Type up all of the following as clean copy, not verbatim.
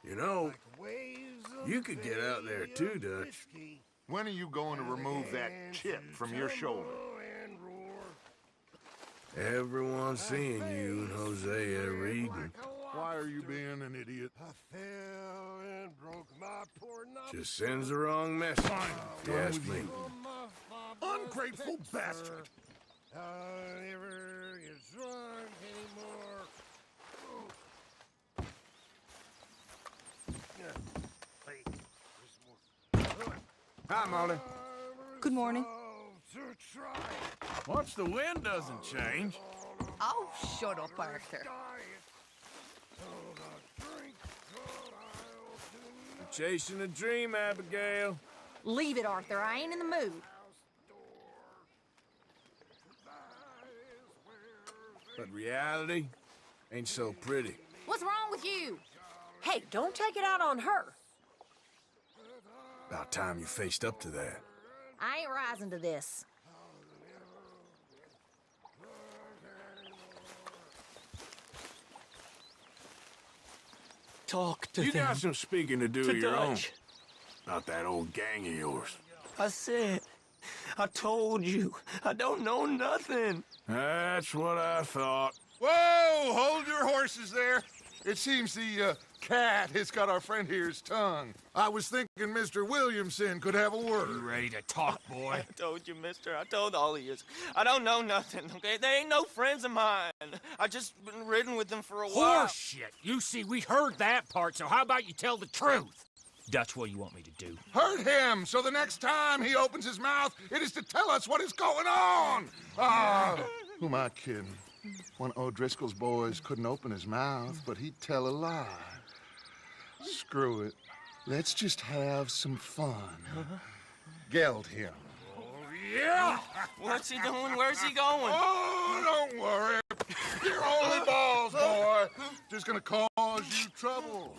You know, you could get out there too, Dutch. When are you going to remove that chip from your shoulder? Everyone's seeing you and Hosea reading. Why are you being an idiot? Just sends the wrong message, if you ask me. Ungrateful bastard! Never get drunk anymore. Hi, Molly. Good morning. Once the wind doesn't change. Oh, shut up, Arthur. Chasing a dream, Abigail. Leave it, Arthur. I ain't in the mood. But reality ain't so pretty. What's wrong with you? Hey, don't take it out on her. About time you faced up to that. I ain't rising to this. Talk to You them. got some speaking to do To of your own. Dutch. About that old gang of yours. I said, I told you, I don't know nothing. That's what I thought. Whoa! Hold your horses there. It seems the cat has got our friend here's tongue. I was thinking Mr. Williamson could have a word. You ready to talk, boy? I told you, mister. I told all of you. I don't know nothing, okay? They ain't no friends of mine. I just been ridden with them for a while. Horseshit. You see, we heard that part, so how about you tell the truth? Dutch, what do you want me to do? Hurt him, so the next time he opens his mouth, it is to tell us what is going on. Who am I kidding? One of O'Driscoll's boys couldn't open his mouth, but he'd tell a lie. Screw it. Let's just have some fun. Geld him. Yeah! What's he doing? Where's he going? Oh, don't worry. You're only balls, boy. Just gonna cause you trouble.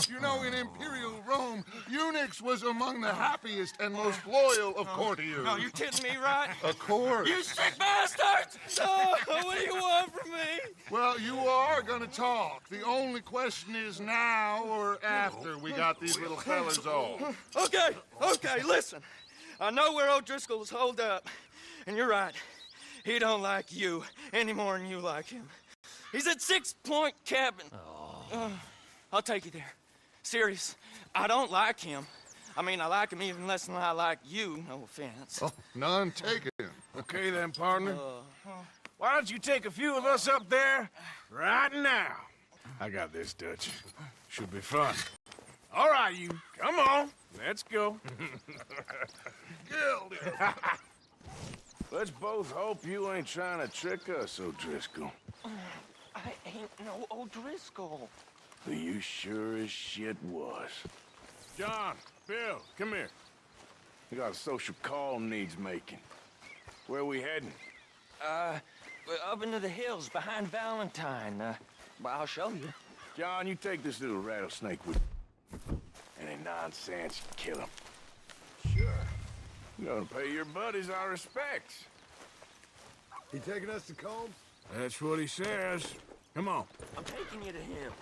You know, in Imperial Rome, eunuchs was among the happiest and most loyal of courtiers. No, you kidding me, right? Of course. You sick bastards! Oh, what do you want from me? Well, you are gonna talk. The only question is now or after we got these little fellas off. Okay, listen. I know where O'Driscoll's holed up, and you're right. He don't like you any more than you like him. He's at 6 Point Cabin. I'll take you there. Serious. I don't like him. I mean, I like him even less than I like you, no offense. Oh, none taken. Okay then, partner. Why don't you take a few of us up there right now? I got this, Dutch. Should be fun. All right, you. Come on. Let's go. Let's both hope you ain't trying to trick us, O'Driscoll. I ain't no O'Driscoll. You sure as shit was. John, Bill, come here. We got a social call needs making. Where we heading? We're up into the hills behind Valentine. Well, I'll show you. John, you take this little rattlesnake with you. Any nonsense, kill him. Sure. You're gonna pay your buddies our respects. He taking us to Combs? That's what he says. Come on. I'm taking you to him.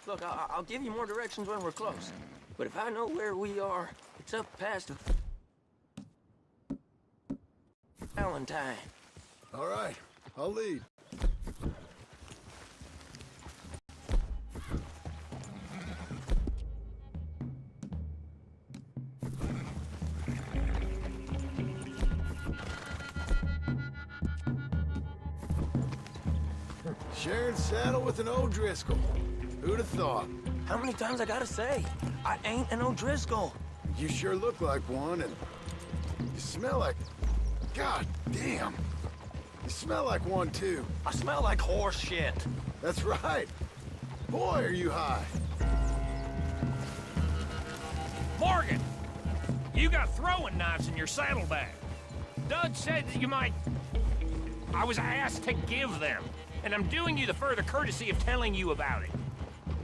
Look, I'll give you more directions when we're close. But if I know where we are, it's up past Valentine. All right, I'll lead. Sharing saddle with an O'Driscoll. Who'd have thought? How many times I gotta say? I ain't an O'Driscoll. You sure look like one, and you smell like... God damn. You smell like one, too. I smell like horse shit. That's right. Boy, are you high. Morgan! You got throwing knives in your saddlebag. Dud said that you might... I was asked to give them, and I'm doing you the further courtesy of telling you about it.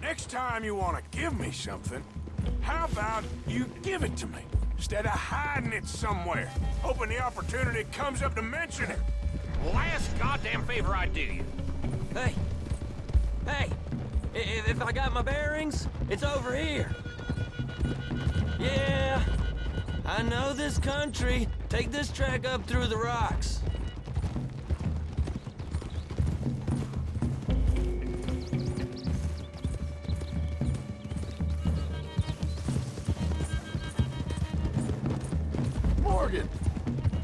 Next time you want to give me something, how about you give it to me, instead of hiding it somewhere, hoping the opportunity comes up to mention it? Last goddamn favor I do you. Hey, Hey, if I got my bearings, it's over here. Yeah, I know this country. Take this track up through the rocks. Morgan,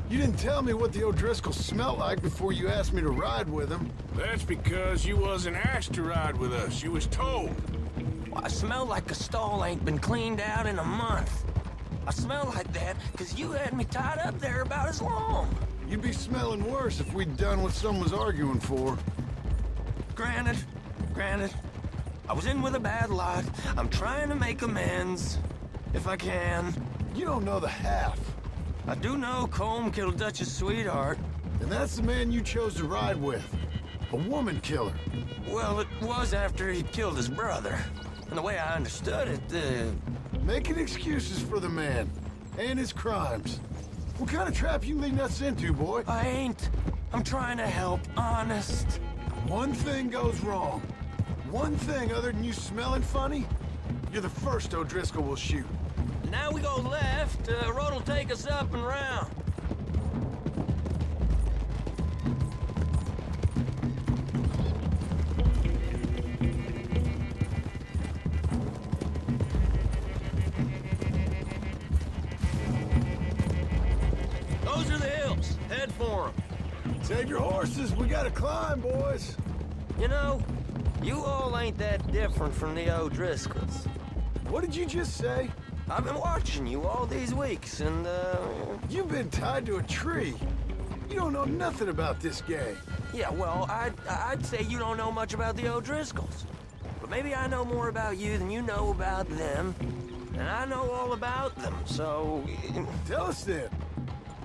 you didn't tell me what the O'Driscolls smelled like before you asked me to ride with them. That's because you wasn't asked to ride with us. You was told. Well, I smell like a stall ain't been cleaned out in a month. I smell like that because you had me tied up there about as long. You'd be smelling worse if we'd done what someone was arguing for. Granted. I was in with a bad lot. I'm trying to make amends, if I can. You don't know the half. I do know Colm killed Dutch's sweetheart. And that's the man you chose to ride with. A woman killer. Well, it was after he killed his brother. And the way I understood it, Making excuses for the man. And his crimes. What kind of trap you leading us into, boy? I ain't. I'm trying to help, honest. One thing goes wrong. One thing other than you smelling funny, you're the first O'Driscoll will shoot. Now we go left, road'll take us up and round. Those are the hills. Head for them. Save your horses, we gotta climb, boys. You know, you all ain't that different from the O'Driscolls. What did you just say? I've been watching you all these weeks, and, You've been tied to a tree. You don't know nothing about this gang. yeah, well, I'd say you don't know much about the O'Driscolls. But maybe I know more about you than you know about them. And I know all about them, so... Tell us then,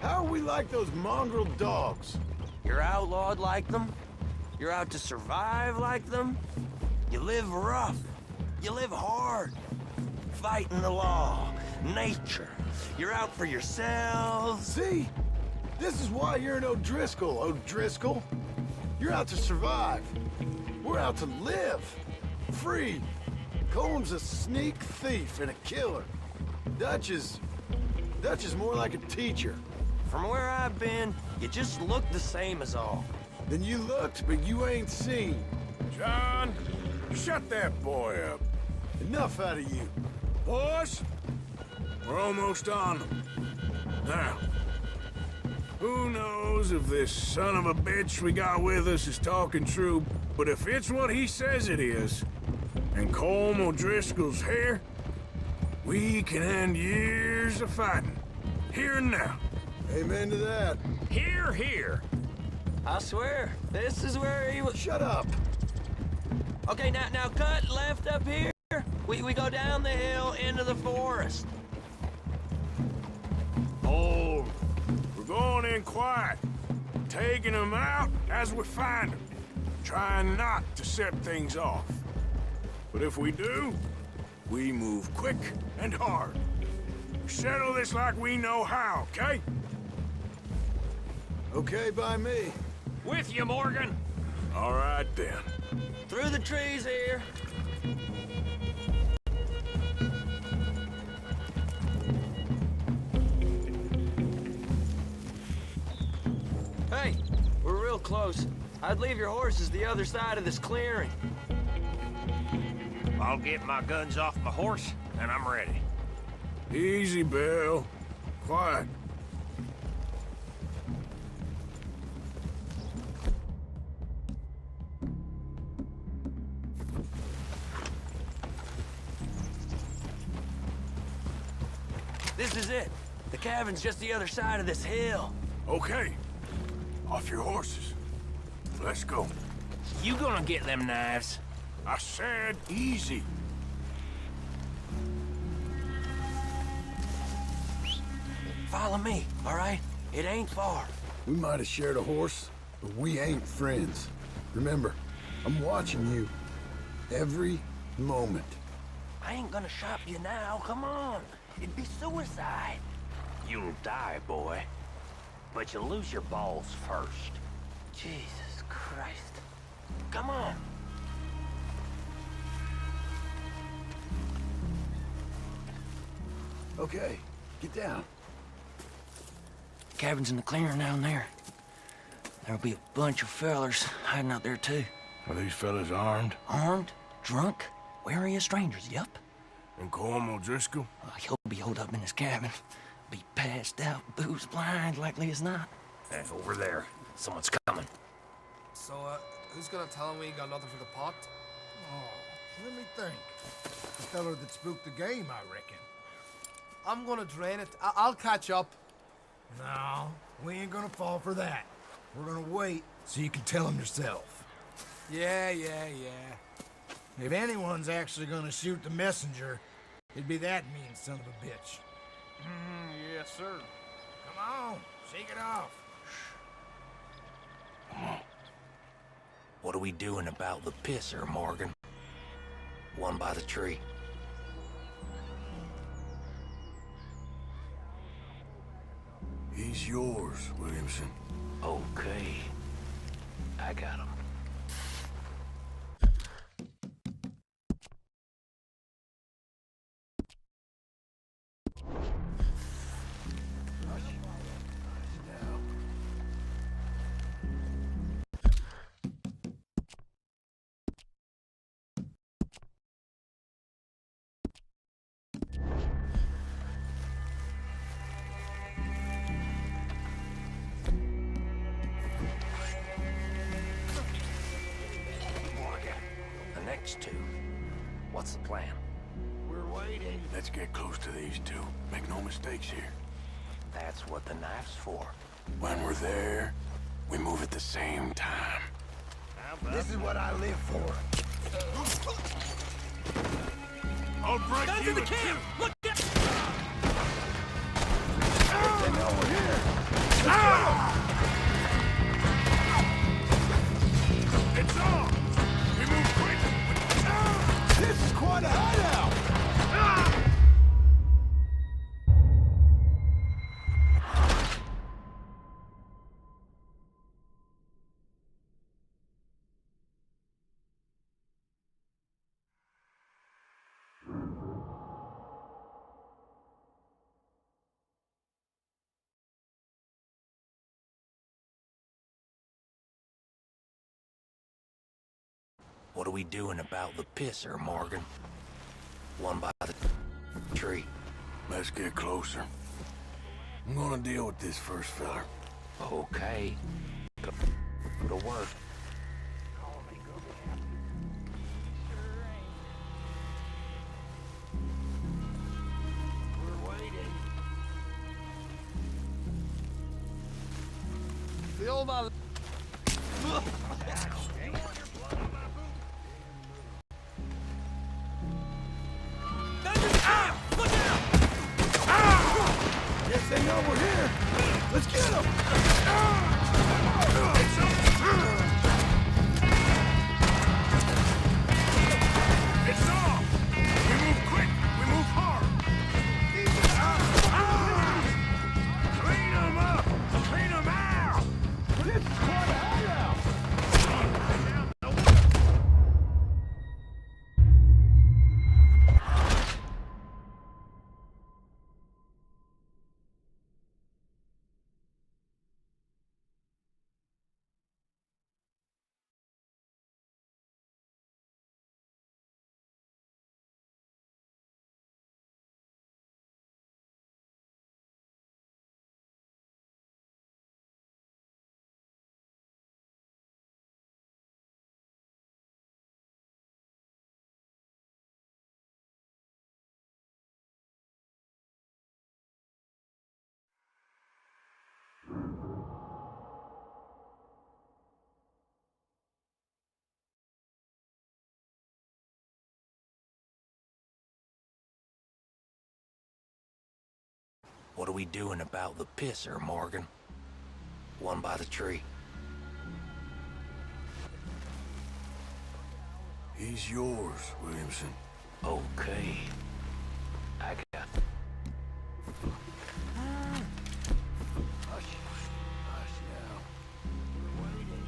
how are we like those mongrel dogs? You're outlawed like them. You're out to survive like them. You live rough. You live hard. Fighting the law, nature. You're out for yourselves. See? This is why you're an O'Driscoll, O'Driscoll. You're out to survive. We're out to live. Free. Colm's a sneak thief and a killer. Dutch is more like a teacher. From where I've been, you just look the same as all. Then you looked, but you ain't seen. John, shut that boy up. Enough out of you. Boys, we're almost on them. Now, who knows if this son of a bitch we got with us is talking true, but if it's what he says it is, and Colm O'Driscoll's here, we can end years of fighting, here and now. Amen to that. Here. I swear, this is where he was. Shut up. Okay, now cut left up here. We go down the hill into the forest. Hold. We're going in quiet, taking them out as we find them, trying not to set things off. But if we do, we move quick and hard. Settle this like we know how, okay? Okay by me. With you, Morgan. All right, then. Through the trees here. Hey, we're real close. I'd leave your horses the other side of this clearing. I'll get my guns off my horse, and I'm ready. Easy, Bill. Quiet. This is it. The cabin's just the other side of this hill. Okay. Off your horses. Let's go. You gonna get them knives? I said easy. Follow me, all right? It ain't far. We might have shared a horse, but we ain't friends. Remember, I'm watching you. Every moment. I ain't gonna shop you now, come on. It'd be suicide. You'll die, boy. But you'll lose your balls first. Jesus Christ. Come on. Okay, get down. Cabin's in the clearing down there. There'll be a bunch of fellers hiding out there, too. Are these fellas armed? Armed, drunk, wary of strangers, yup. And Colm O'Driscoll? He'll be holed up in his cabin. Be passed out, booze blind, likely as not. Over there. Someone's coming. So, who's gonna tell him we ain't got nothing for the pot? Oh, let me think. The fella that spooked the game, I reckon. I'm gonna drain it. I'll catch up. No, we ain't gonna fall for that. We're gonna wait so you can tell him yourself. Yeah. If anyone's actually gonna shoot the messenger, it'd be that mean son of a bitch. Yes, sir. Come on, shake it off. What are we doing about the pisser, Morgan? One by the tree. He's yours, Williamson. Okay. I got him. Two. What's the plan? We're waiting. Let's get close to these two. Make no mistakes here. That's what the knife's for. When we're there, we move at the same time. This is what I live for. I'll break Guns in the camp! Look out! They know we're here. It's on! We move quick! This is quite a hideout. What are we doing about the pisser, Morgan? One by the tree. Let's get closer. I'm gonna deal with this first fella. Okay. Go to work. We're waiting. Feel my... Yes, they know we're here. Let's get them. It's on! We move quick! We move hard! Clean them up! Clean them out! This is quite a hideout. What are we doing about the pisser, Morgan? One by the tree. He's yours, Williamson. Okay. I got... Hush now. We're waiting.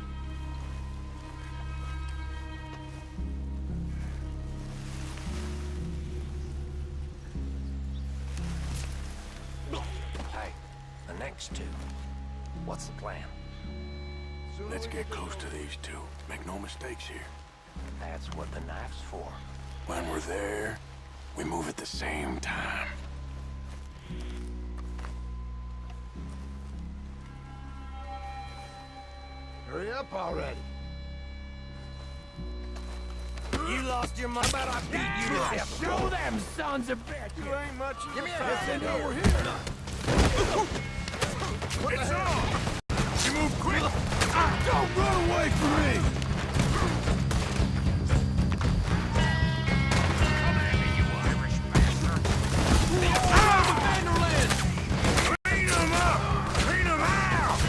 next two. What's the plan? Let's get close to these two. Make no mistakes here. That's what the knife's for. When we're there, we move at the same time. Hurry up already. You lost your mind. How about I beat you to death? Show them sons of bitches! You ain't much. Give me a Yes, hand they know here. we're here. It's on! You move quick! Don't run away from me! Come at me, you Irish bastard! The Vanderland! Clean them up! Clean them out!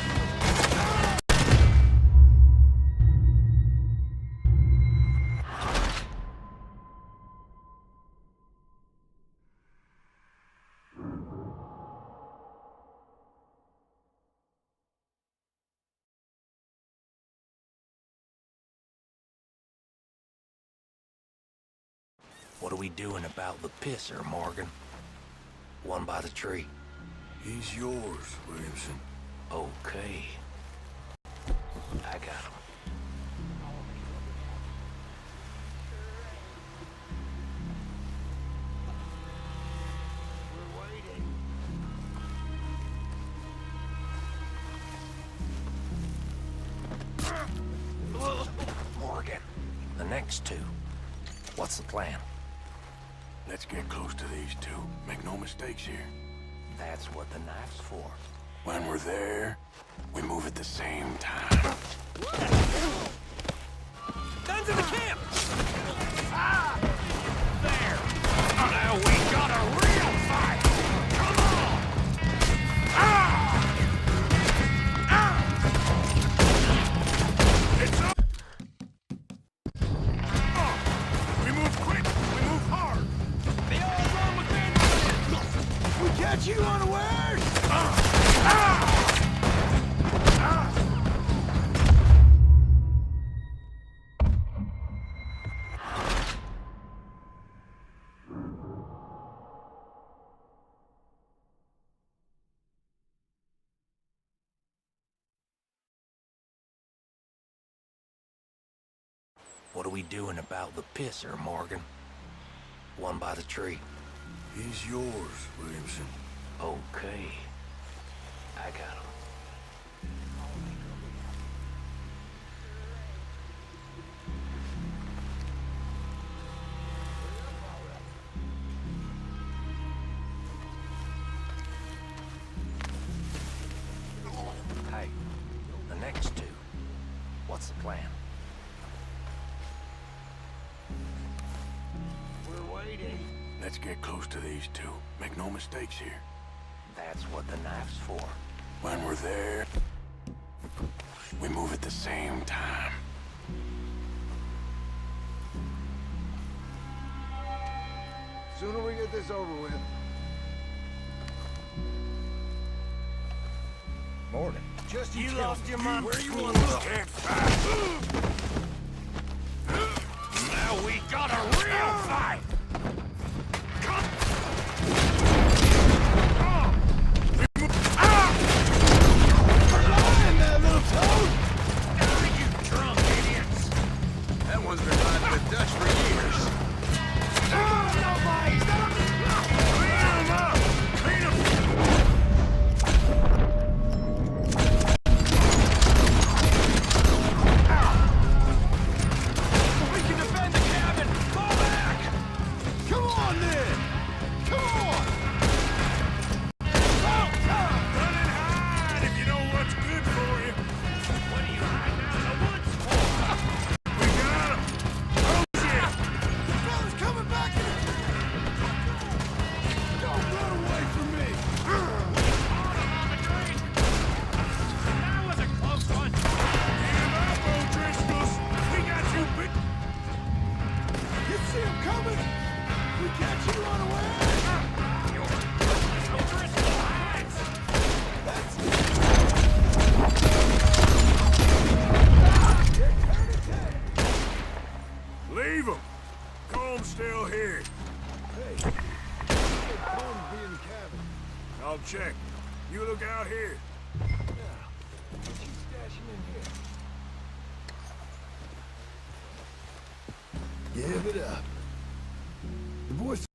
What are we doing about the pisser, Morgan? One by the tree. He's yours, Williamson. Okay. I got him. Morgan, the next two. What's the plan? Let's get close to these two. Make no mistakes here. That's what the knife's for. When we're there, we move at the same time. Guns in the camp! Ah! There! Now we got a real fight! Come on! Ah! Ah! It's up! We move quick! We move hard! They all run with Vanderland! We catch you unawares! What are we doing about the pisser, Morgan? One by the tree. He's yours, Williamson. Okay. I got him. Hey, the next two. What's the plan? We're waiting. Let's get close to these two. Make no mistakes here. That's what the knife's for. When we're there, we move at the same time. Sooner we get this over with. Morning. Just You lost your mind. Where you want to look? Can't fight. Now we got a real fight! Lying, that little toad! You drunk idiots! That one's been riding the Dutch for years. Clean them up! Clean them! We can defend the cabin! Fall back! Come on, then! Come on! Run and hide if you know what's good for you. What are you hiding out in the woods for? We got him. Oh, shit! Fellas coming back in! Don't run away from me! That was a close one! Get him up, O'Driscolls. We got you big... You see him coming? We catch you unaware! O'Driscoll hats! Leave him. Comb's still here. Hey, Combs be in the cabin. I'll check. You look out here. Give it up. The boy